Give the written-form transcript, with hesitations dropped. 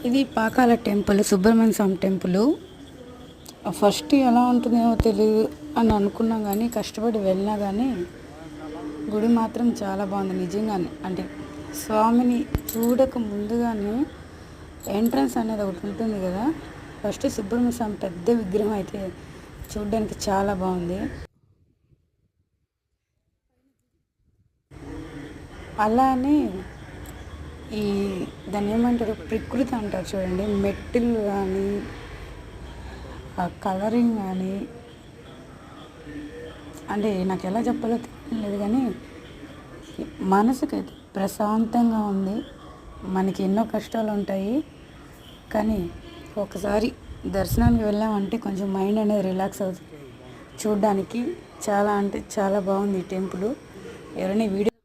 ఇది పాకాల టెంపుల్, సుబ్రహ్మణ్య స్వామి temple. First ఎలా ఉంటుందేమో తెలియదు అని అనుకున్నా కానీ, కష్టపడి వెళ్ళినా కానీ గుడి మాత్రం చాలా బాగుంది నిజంగానే. అంటే స్వామిని చూడక ముందుగానే ఎంట్రన్స్ అనేది ఒకటి ఉంటుంది కదా, ఫస్ట్ సుబ్రహ్మణ్య స్వామి పెద్ద విగ్రహం అయితే చూడడానికి చాలా బాగుంది. అలానే ఈ దాన్ని ఏమంటారు, ప్రకృతి అంటారు చూడండి, మెట్టులు కానీ ఆ కలరింగ్ కానీ, అంటే నాకు ఎలా చెప్పాలో తెలియలేదు కానీ మనసుకైతే ప్రశాంతంగా ఉంది. మనకి ఎన్నో కష్టాలు ఉంటాయి కానీ ఒకసారి దర్శనానికి వెళ్ళామంటే కొంచెం మైండ్ అనేది రిలాక్స్ అవుతుంది. చూడ్డానికి చాలా అంటే చాలా బాగుంది ఈ టెంపుల్. ఎవరైనా వీడియో